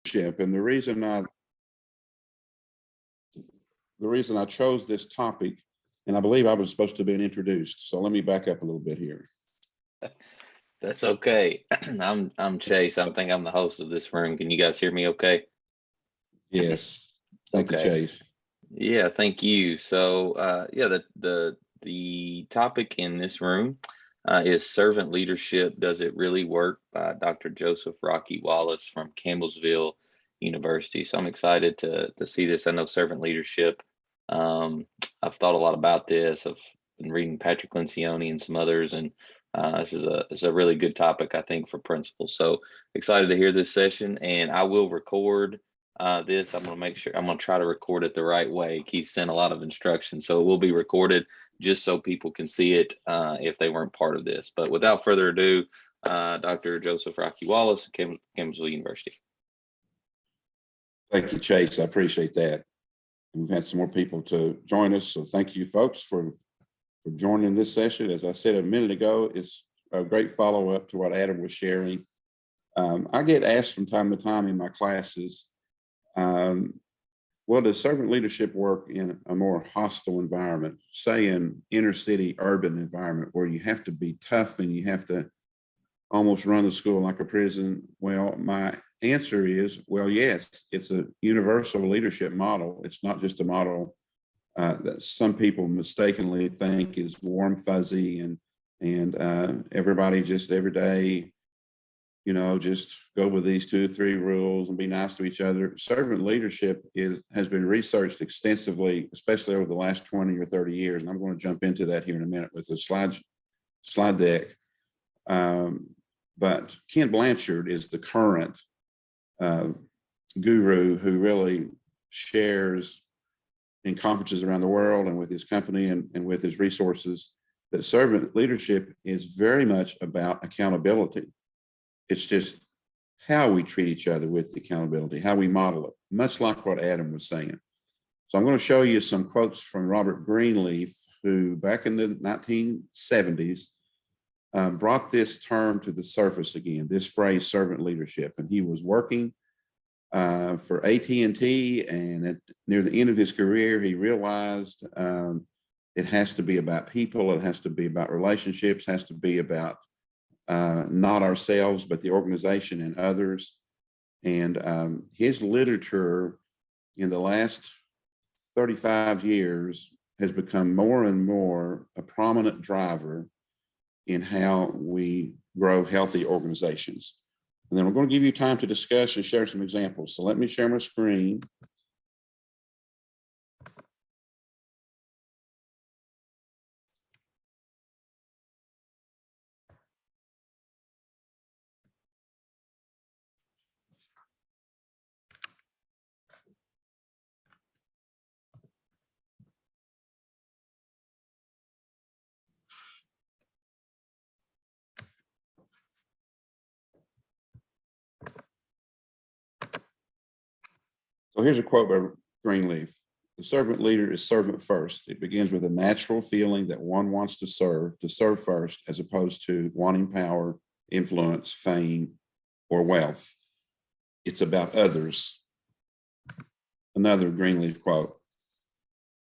leadership, and the reason I chose this topic, and I believe I was supposed to be introduced, so let me back up a little bit here. That's okay. I'm Chase. I think I'm the host of this room. Can you guys hear me okay? Yes. Thank you, Chase. Yeah, thank you. So yeah, the topic in this room is servant leadership. Does it really work? By Dr. Joseph Rocky Wallace from Campbellsville University. So I'm excited to see this. I know servant leadership. I've thought a lot about this. I've been reading Patrick Lencioni and some others, and this is a really good topic, I think, for principals. So excited to hear this session, and I will record this. I'm going to make sure I'm going to try to record it the right way. Keith sent a lot of instructions, so it will be recorded just so people can see it if they weren't part of this. But without further ado, Dr. Joseph Rocky Wallace, Campbellsville University. Thank you, Chase. I appreciate that. We've had some more people to join us, so thank you, folks, for joining this session. As I said a minute ago, it's a great follow-up to what Adam was sharing. I get asked from time to time in my classes, well, does servant leadership work in a more hostile environment, say in inner city urban environment where you have to be tough and you have to almost run the school like a prison? Well, my answer is, well, yes, it's a universal leadership model. It's not just a model that some people mistakenly think is warm, fuzzy, and everybody just every day, just go with these 2 or 3 rules and be nice to each other. Servant leadership has been researched extensively, especially over the last 20 or 30 years. And I'm going to jump into that here in a minute with a slide deck. But Ken Blanchard is the current guru who really shares in conferences around the world and with his company and with his resources that servant leadership is very much about accountability. It's just how we treat each other with accountability, how we model it, much like what Adam was saying. So I'm going to show you some quotes from Robert Greenleaf, who back in the 1970s brought this term to the surface again, this phrase, servant leadership. And he was working for AT&T, and near the end of his career, he realized it has to be about people, it has to be about relationships, has to be about not ourselves, but the organization and others. And his literature in the last 35 years has become more and more a prominent driver in how we grow healthy organizations. And then we're going to give you time to discuss and share some examples. So let me share my screen. So here's a quote by Greenleaf. The servant leader is servant first. It begins with a natural feeling that one wants to serve first, as opposed to wanting power, influence, fame, or wealth. It's about others. Another Greenleaf quote.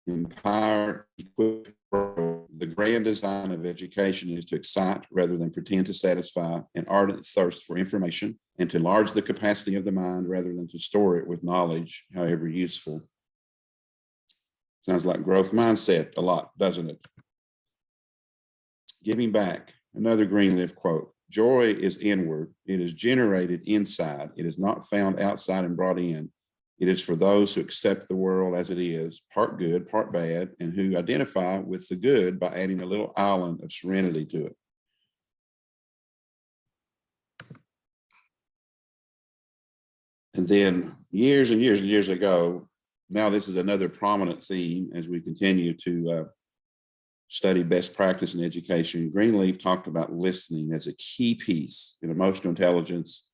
Empower, equip, grow. The grand design of education is to excite rather than pretend to satisfy an ardent thirst for information, and to enlarge the capacity of the mind rather than to store it with knowledge, however useful. Sounds like growth mindset a lot, doesn't it? Giving back. Another Greenleaf quote. Joy is inward. It is generated inside. It is not found outside and brought in. It is for those who accept the world as it is, part good, part bad, and who identify with the good by adding a little island of serenity to it. And then years and years and years ago, now this is another prominent theme as we continue to study best practice in education. Greenleaf talked about listening as a key piece in emotional intelligence,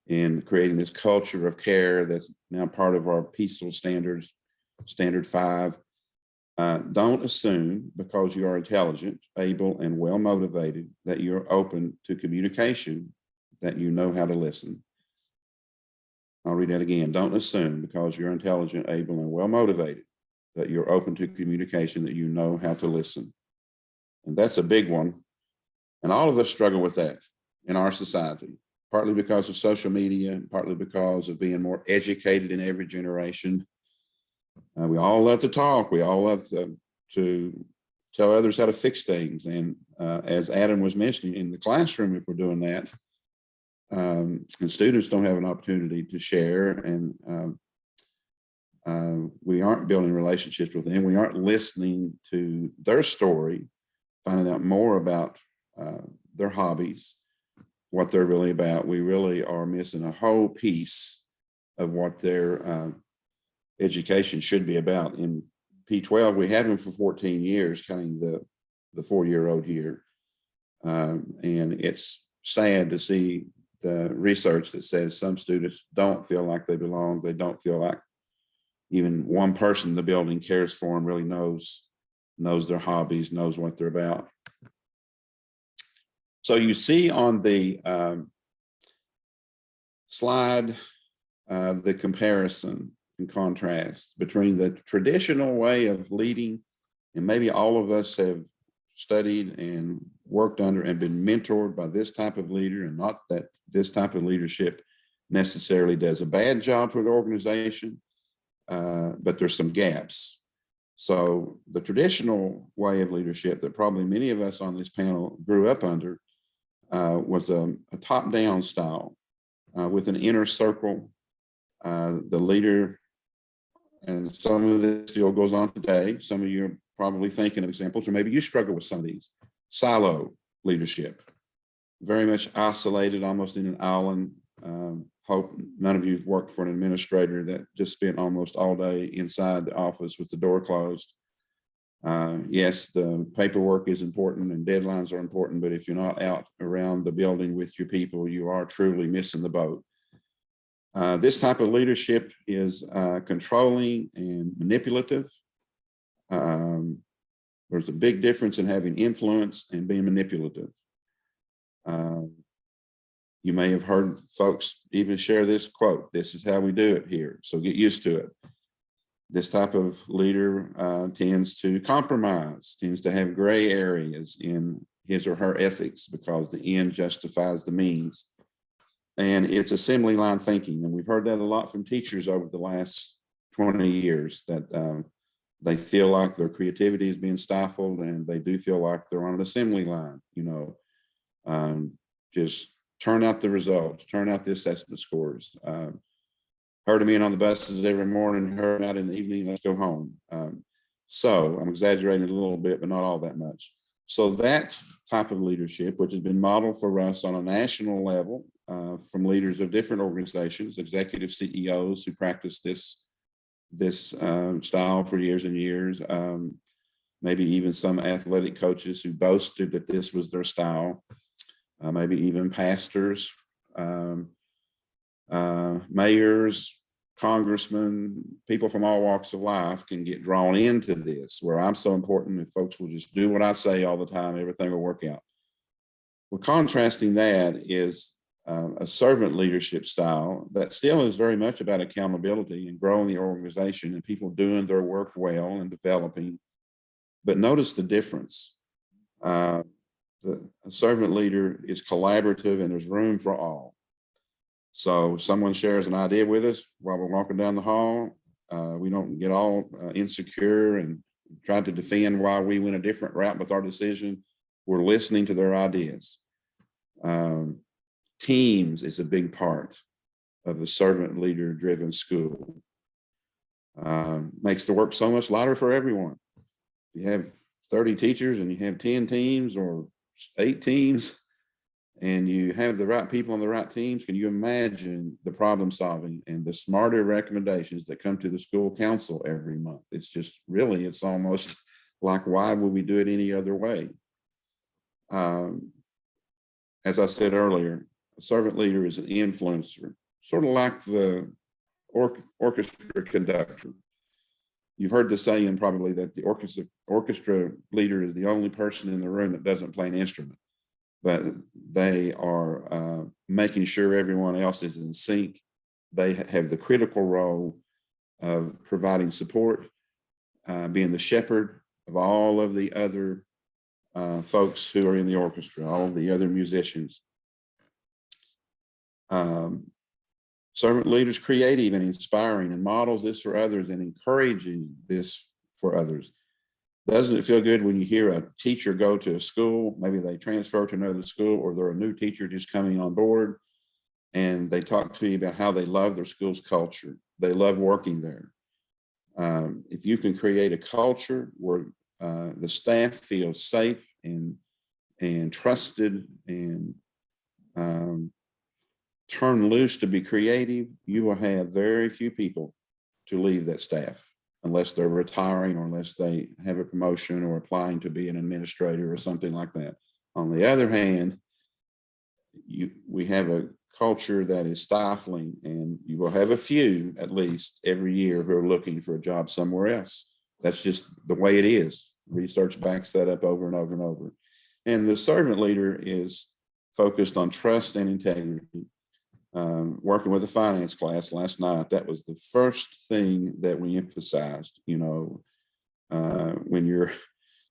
in creating this culture of care that's now part of our PEACEL standards, Standard 5. Don't assume because you are intelligent, able, and well motivated that you're open to communication, that you know how to listen. I'll read that again. Don't assume because you're intelligent, able, and well motivated that you're open to communication, that you know how to listen. And that's a big one. And all of us struggle with that in our society, partly because of social media, and partly because of being more educated in every generation. We all love to talk. We all love to tell others how to fix things. And as Adam was mentioning, in the classroom, if we're doing that, and students don't have an opportunity to share, and we aren't building relationships with them. We aren't listening to their story, finding out more about their hobbies, what they're really about. We really are missing a whole piece of what their education should be about. In P12, we had them for 14 years, counting the 4-year-old here. And it's sad to see the research that says some students don't feel like they belong. They don't feel like even one person in the building cares for them, really knows their hobbies, knows what they're about. So you see on the slide the comparison and contrast between the traditional way of leading, and maybe all of us have studied and worked under and been mentored by this type of leader, and not that this type of leadership necessarily does a bad job for the organization, but there's some gaps. So the traditional way of leadership that probably many of us on this panel grew up under was a top-down style with an inner circle. The leader, and some of this still goes on today. Some of you are probably thinking of examples, or maybe you struggle with some of these. Silo leadership, very much isolated, almost in an island. Hope none of you have worked for an administrator that just spent almost all day inside the office with the door closed. Yes, the paperwork is important and deadlines are important, but if you're not out around the building with your people, you are truly missing the boat. This type of leadership is controlling and manipulative. There's a big difference in having influence and being manipulative. You may have heard folks even share this quote: "This is how we do it here, so get used to it." This type of leader tends to compromise, tends to have gray areas in his or her ethics because the end justifies the means. And it's assembly line thinking. And we've heard that a lot from teachers over the last 20 years, that they feel like their creativity is being stifled, and they do feel like they're on an assembly line, just turn out the results, turn out the assessment scores. Heard them in on the buses every morning, heard them out in the evening, let's go home. So I'm exaggerating a little bit, but not all that much. So that type of leadership, which has been modeled for us on a national level from leaders of different organizations, executive CEOs who practice this style for years and years, maybe even some athletic coaches who boasted that this was their style, maybe even pastors, mayors, congressmen, people from all walks of life can get drawn into this, where I'm so important and folks will just do what I say all the time, everything will work out. Well, contrasting that is a servant leadership style that still is very much about accountability and growing the organization and people doing their work well and developing. But notice the difference. A servant leader is collaborative and there's room for all. So someone shares an idea with us while we're walking down the hall. We don't get all insecure and try to defend why we went a different route with our decision. We're listening to their ideas. Teams is a big part of a servant leader driven school. Makes the work so much lighter for everyone. You have 30 teachers and you have 10 teams or 8 teams, and you have the right people on the right teams. Can you imagine the problem solving and the smarter recommendations that come to the school council every month? It's just really, it's almost like, why would we do it any other way? As I said earlier, a servant leader is an influencer, sort of like the orchestra conductor. You've heard the saying probably that the orchestra leader is the only person in the room that doesn't play an instrument, but they are making sure everyone else is in sync they have the critical role of providing support, being the shepherd of all of the other folks who are in the orchestra, all of the other musicians. Servant leaders, creative and inspiring, and models this for others and encouraging this for others. Doesn't it feel good when you hear a teacher go to a school, maybe they transfer to another school, or they're a new teacher just coming on board, and they talk to you about how they love their school's culture. They love working there. If you can create a culture where the staff feels safe and trusted and turn loose to be creative, you will have very few people to leave that staff unless they're retiring or unless they have a promotion or applying to be an administrator or something like that. On the other hand, we have a culture that is stifling, and you will have a few at least every year who are looking for a job somewhere else. That's just the way it is. Research backs that up over and over and over. And the servant leader is focused on trust and integrity. Working with the finance class last night, that was the first thing that we emphasized. When you're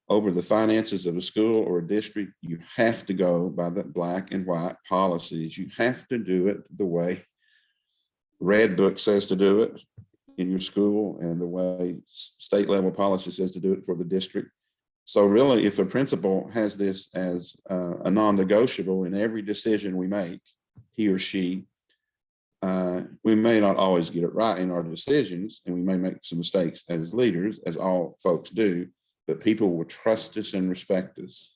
over the finances of a school or a district, you have to go by the black and white policies. You have to do it the way Red Book says to do it in your school and the way state level policy says to do it for the district. So really, if the principal has this as a non-negotiable in every decision we make, he or she, we may not always get it right in our decisions, and we may make some mistakes as leaders, as all folks do, but people will trust us and respect us.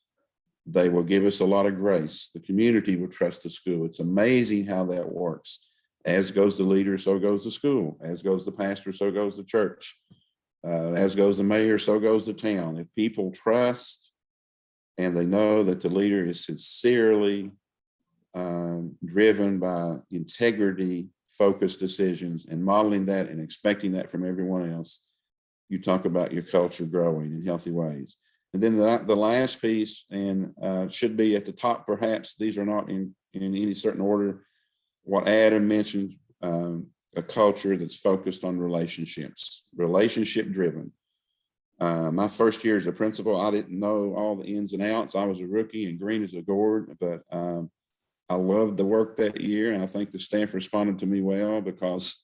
They will give us a lot of grace. The community will trust the school. It's amazing how that works. As goes the leader, so goes the school. As goes the pastor, so goes the church. As goes the mayor, so goes the town. If people trust and they know that the leader is sincerely driven by integrity, focused decisions, and modeling that and expecting that from everyone else, you talk about your culture growing in healthy ways. And then the last piece, and should be at the top perhaps, these are not in any certain order, what Adam mentioned, a culture that's focused on relationships, relationship driven. My first year as a principal, I didn't know all the ins and outs. I was a rookie and green as a gourd, but I loved the work that year, and I think the staff responded to me well, because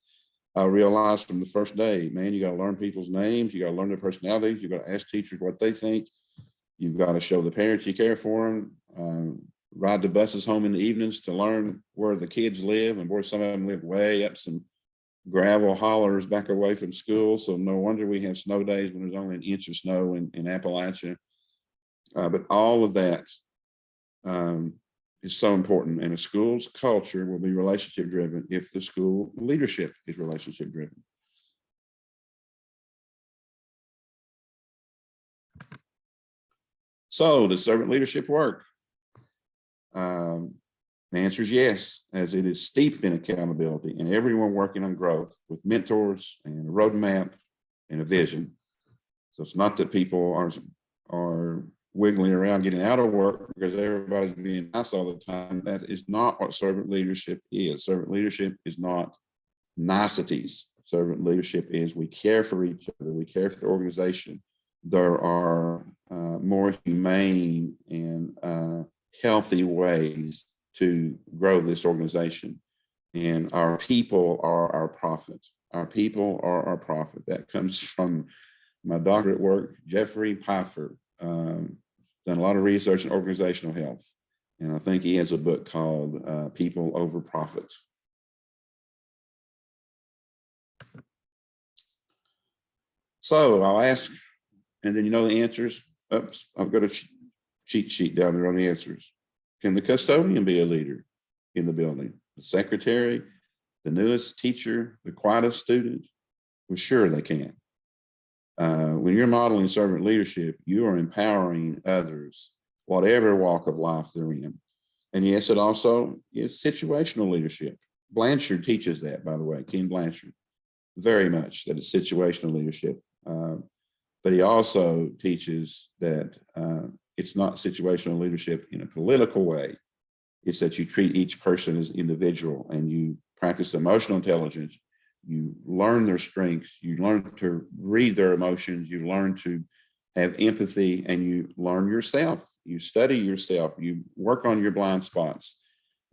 I realized from the first day, man, you got to learn people's names, you got to learn their personalities, you got to ask teachers what they think, you've got to show the parents you care for them, ride the buses home in the evenings to learn where the kids live, and boy, some of them live way up some gravel hollers back away from school, so no wonder we have snow days when there's only an inch of snow in Appalachia. But all of that is so important, and a school's culture will be relationship driven if the school leadership is relationship driven. So does servant leadership work? The answer is yes, as it is steeped in accountability and everyone working on growth with mentors and a roadmap and a vision. So it's not that people are wiggling around getting out of work because everybody's being nice all the time. That is not what servant leadership is. Servant leadership is not niceties. Servant leadership is we care for each other, we care for the organization. There are more humane and healthy ways to grow this organization. And our people are our profit. Our people are our profit. That comes from my doctorate work, Jeffrey Pfeiffer. Done a lot of research in organizational health. And I think he has a book called People Over Profit. So I'll ask, and then you know the answers. Oops, I've got a cheat sheet down there on the answers. Can the custodian be a leader in the building? The secretary, the newest teacher, the quietest student? Well, sure they can. When you're modeling servant leadership, you are empowering others, whatever walk of life they're in. And yes, it also is situational leadership. Blanchard teaches that, by the way, Ken Blanchard, very much that it's situational leadership. But he also teaches that it's not situational leadership in a political way. It's that you treat each person as individual and you practice emotional intelligence. You learn their strengths. You learn to read their emotions. You learn to have empathy, and you learn yourself. You study yourself. You work on your blind spots.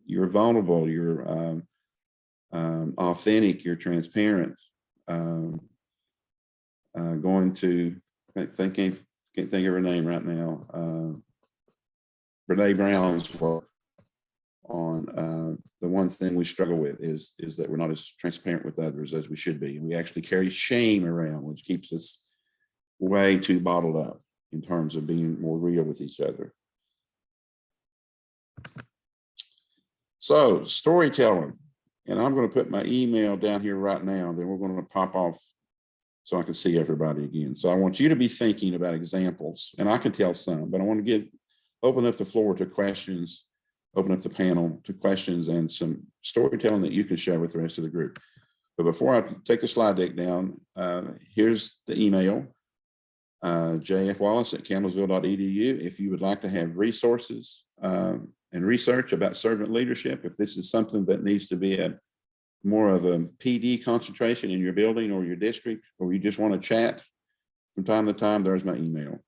You're vulnerable. You're authentic. You're transparent. Going to can't think of her name right now. Brene Brown's work on the one thing we struggle with is that we're not as transparent with others as we should be. And we actually carry shame around, which keeps us way too bottled up in terms of being more real with each other. So storytelling, and I'm going to put my email down here right now, then we're going to pop off so I can see everybody again. So I want you to be thinking about examples, and I can tell some, but I want to open up the floor to questions, open up the panel to questions and some storytelling that you can share with the rest of the group. But before I take the slide deck down, here's the email, jfwallace@campbellsville.edu. If you would like to have resources and research about servant leadership, if this is something that needs to be more of a PD concentration in your building or your district, or you just want to chat from time to time, there's my email.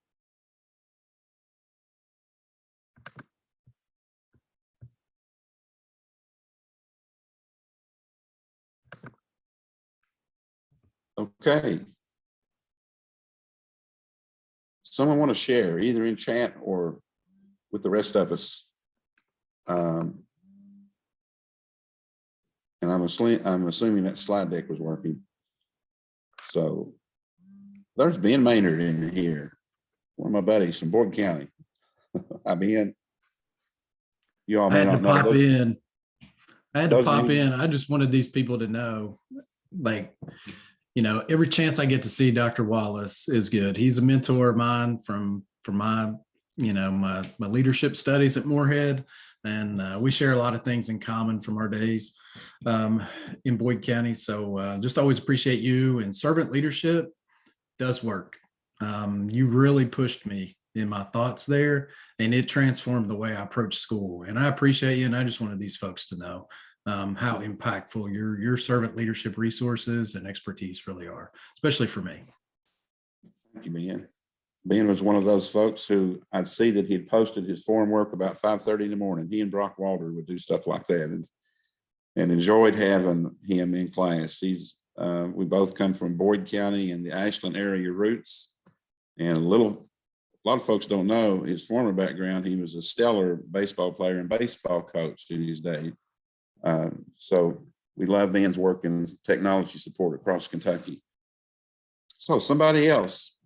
Okay. Someone want to share either in chat or with the rest of us? And I'm assuming that slide deck was working. So there's Ben Maynard in here, one of my buddies from Boyd County. Hi, Ben. You all may not know. I had to pop in. I just wanted these people to know, like, every chance I get to see Dr. Wallace is good. He's a mentor of mine from my, my leadership studies at Moorhead. And we share a lot of things in common from our days in Boyd County. So just always appreciate you. And servant leadership does work. You really pushed me in my thoughts there, and it transformed the way I approach school. And I appreciate you. And I just wanted these folks to know how impactful your servant leadership resources and expertise really are, especially for me. Thank you, Ben. Ben was one of those folks who I'd see that he'd posted his form work about 5:30 in the morning. He and Brock Walter would do stuff like that, and enjoyed having him in class. We both come from Boyd County and the Ashland area roots, and a lot of folks don't know his former background. He was a stellar baseball player and baseball coach in his day. So we love Ben's work in technology support across Kentucky. So somebody else,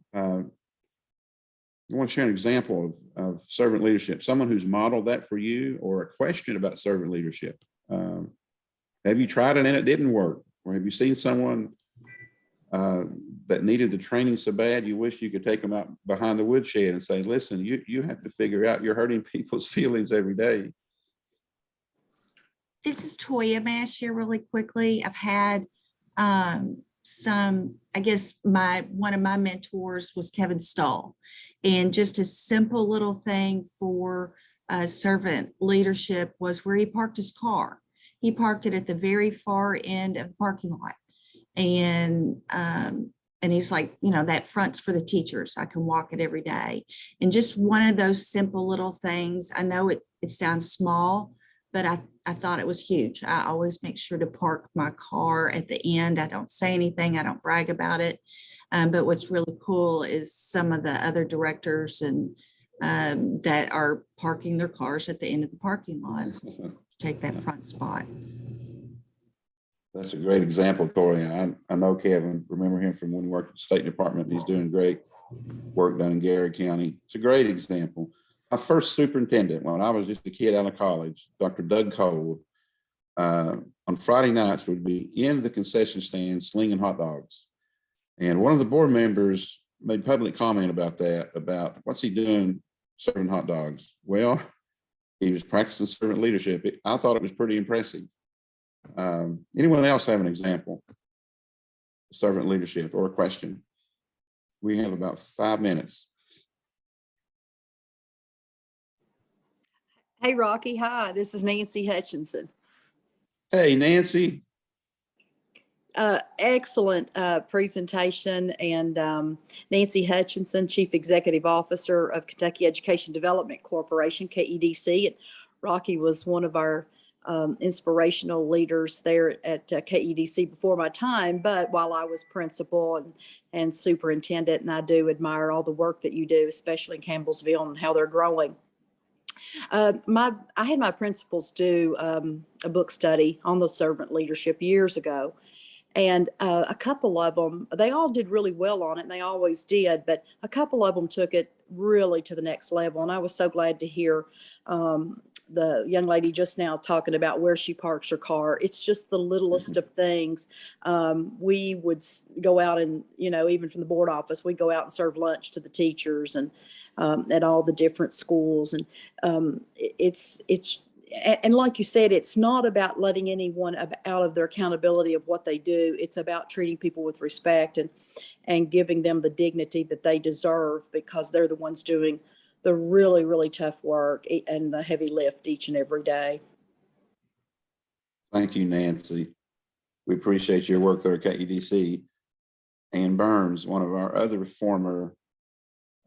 I want to share an example of servant leadership, someone who's modeled that for you, or a question about servant leadership. Have you tried it and it didn't work? Or have you seen someone that needed the training so bad you wish you could take them out behind the woodshed and say, listen, you have to figure out you're hurting people's feelings every day? This is Toyama here really quickly. I've had I guess one of my mentors was Kevin Stahl, and just a simple little thing for servant leadership was where he parked his car. He parked it at the very far end of the parking lot. And he's like, that front's for the teachers. I can walk it every day. And just one of those simple little things. I know it sounds small, but I thought it was huge. I always make sure to park my car at the end. I don't say anything. I don't brag about it. But what's really cool is some of the other directors and that are parking their cars at the end of the parking lot. Take that front spot. That's a great example, Tori. I know Kevin, remember him from when he worked at the State Department. He's doing great work done in Gary County. It's a great example. My first superintendent, when I was just a kid out of college, Dr. Doug Cole, on Friday nights would be in the concession stand slinging hot dogs. And one of the board members made public comment about that, about what's he doing serving hot dogs? Well, he was practicing servant leadership. I thought it was pretty impressive. Anyone else have an example of servant leadership or a question? We have about 5 minutes. Hey, Rocky. Hi, this is Nancy Hutchinson. Hey, Nancy. Excellent presentation. And Nancy Hutchinson, Chief Executive Officer of Kentucky Education Development Corporation, KEDC. And Rocky was one of our inspirational leaders there at KEDC before my time, but while I was principal and superintendent, and I do admire all the work that you do, especially in Campbellsville and how they're growing. I had my principals do a book study on the servant leadership years ago. And a couple of them, they all did really well on it, and they always did, but a couple of them took it really to the next level. And I was so glad to hear the young lady just now talking about where she parks her car. It's just the littlest of things. We would go out and, even from the board office, we'd go out and serve lunch to the teachers and at all the different schools. And and like you said, it's not about letting anyone out of their accountability of what they do. It's about treating people with respect and giving them the dignity that they deserve, because they're the ones doing the really, really tough work and the heavy lift each and every day. Thank you, Nancy. We appreciate your work there at KEDC. Ann Burns, one of our other former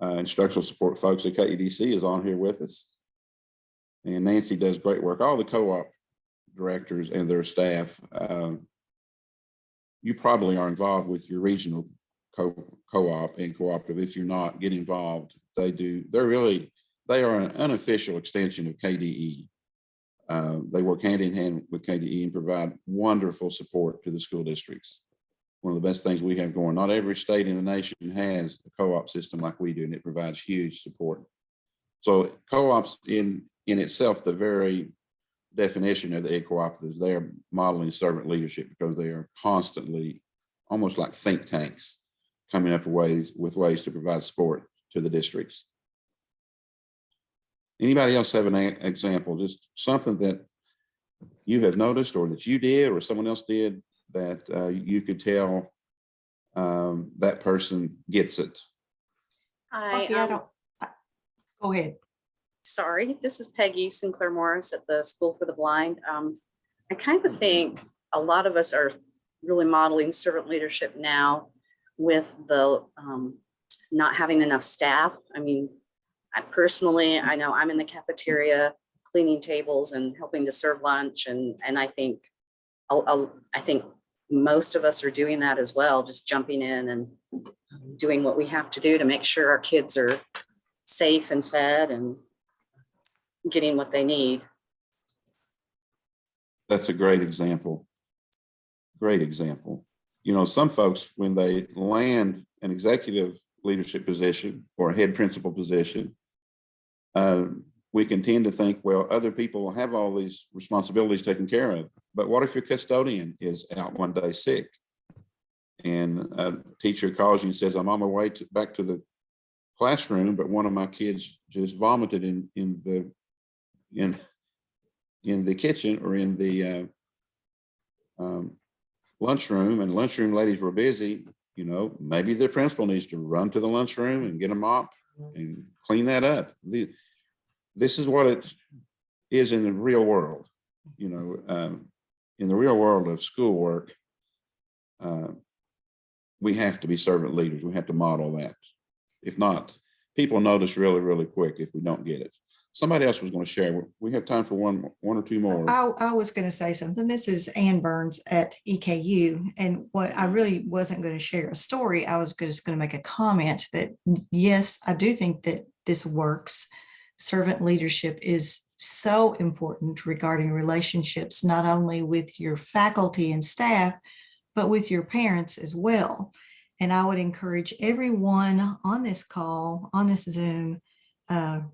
instructional support folks at KEDC, is on here with us. And Nancy does great work. All the co-op directors and their staff, you probably are involved with your regional co-op and cooperative. If you're not, get involved. They are an unofficial extension of KDE. They work hand in hand with KDE and provide wonderful support to the school districts. One of the best things we have going. Not every state in the nation has a co-op system like we do, and it provides huge support. So co-ops in itself, the very definition of the ed cooperatives, they are modeling servant leadership, because they are constantly, almost like think tanks, coming up with ways to provide support to the districts. Anybody else have an example, just something that you have noticed or that you did or someone else did that you could tell that person gets it? Go ahead. Sorry, this is Peggy Sinclair Morris at the School for the Blind. I kind of think a lot of us are really modeling servant leadership now with the not having enough staff. I mean, I know I'm in the cafeteria cleaning tables and helping to serve lunch, and I think most of us are doing that as well, just jumping in and doing what we have to do to make sure our kids are safe and fed and getting what they need. That's a great example. Great example. Some folks, when they land an executive leadership position or a head principal position, we can tend to think, well, other people have all these responsibilities taken care of. But what if your custodian is out one day sick, and a teacher calls you and says, I'm on my way back to the classroom, but one of my kids just vomited in the kitchen or in the lunchroom, and lunchroom ladies were busy. Maybe the principal needs to run to the lunchroom and get a mop and clean that up. This is what it is in the real world. In the real world of schoolwork, we have to be servant leaders. We have to model that. If not, people notice really, really quick if we don't get it. Somebody else was going to share. We have time for one or two more. I was going to say something. This is Ann Burns at EKU. And what I really wasn't going to share a story. I was just going to make a comment that, yes, I do think that this works. Servant leadership is so important regarding relationships, not only with your faculty and staff, but with your parents as well. And I would encourage everyone on this call, on this Zoom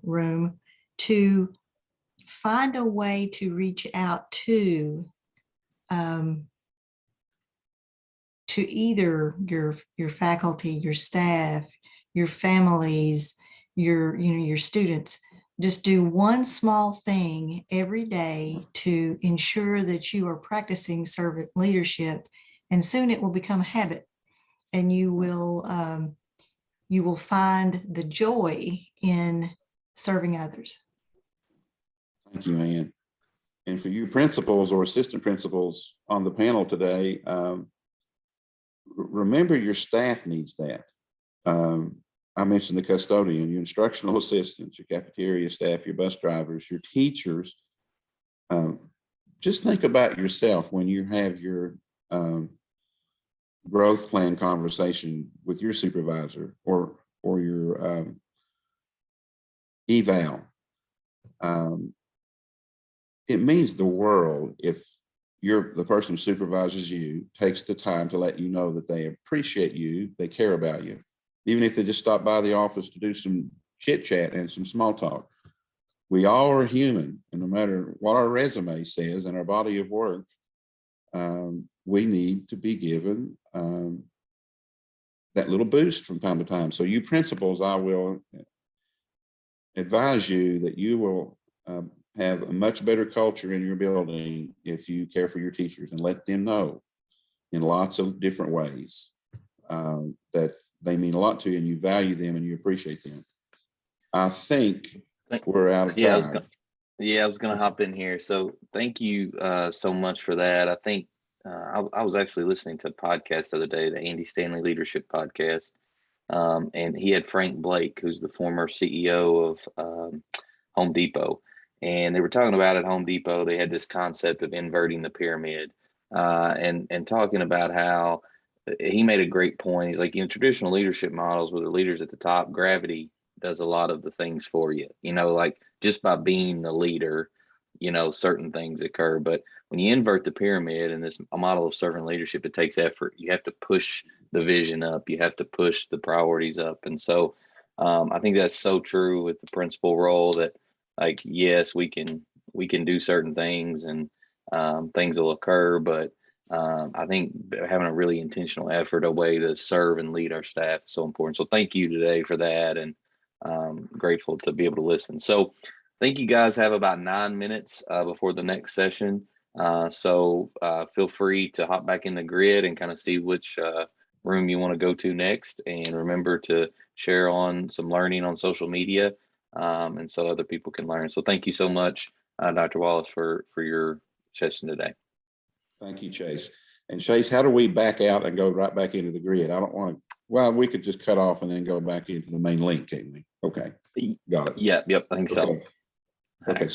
room, to find a way to reach out to either your faculty, your staff, your families, your students. Just do one small thing every day to ensure that you are practicing servant leadership, and soon it will become a habit, and you will find the joy in serving others. Thank you, Ann. And for you principals or assistant principals on the panel today, remember your staff needs that. I mentioned the custodian, your instructional assistants, your cafeteria staff, your bus drivers, your teachers. Just think about yourself when you have your growth plan conversation with your supervisor or your eval. It means the world if the person who supervises you takes the time to let you know that they appreciate you, they care about you, even if they just stop by the office to do some chit chat and some small talk. We all are human, and no matter what our resume says and our body of work, we need to be given that little boost from time to time. So you principals, I will advise you that you will have a much better culture in your building if you care for your teachers and let them know in lots of different ways that they mean a lot to you and you value them and you appreciate them. I think we're out of time. I was gonna hop in here. So thank you so much for that. I think I was actually listening to a podcast the other day, the Andy Stanley Leadership Podcast, and he had Frank Blake, who's the former CEO of Home Depot. And they were talking about at Home Depot, they had this concept of inverting the pyramid and talking about how he made a great point. He's like, in traditional leadership models with the leaders at the top, gravity does a lot of the things for you, like just by being the leader, certain things occur. But when you invert the pyramid in this model of servant leadership, it takes effort. You have to push the vision up. You have to push the priorities up. And so I think that's so true with the principal role that, like, yes, we can do certain things and things will occur, but I think having a really intentional effort, a way to serve and lead our staff is so important. So thank you today for that, and grateful to be able to listen. So I think you guys have about 9 minutes before the next session. So feel free to hop back in the grid and kind of see which room you want to go to next. And remember to share on some learning on social media. And so other people can learn. So thank you so much, Dr. Wallace, for your session today. Thank you, Chase. And Chase, how do we back out and go right back into the grid? I don't want to, well, we could just cut off and then go back into the main link, can't we? Okay, got it. Yep, I think so. Okay.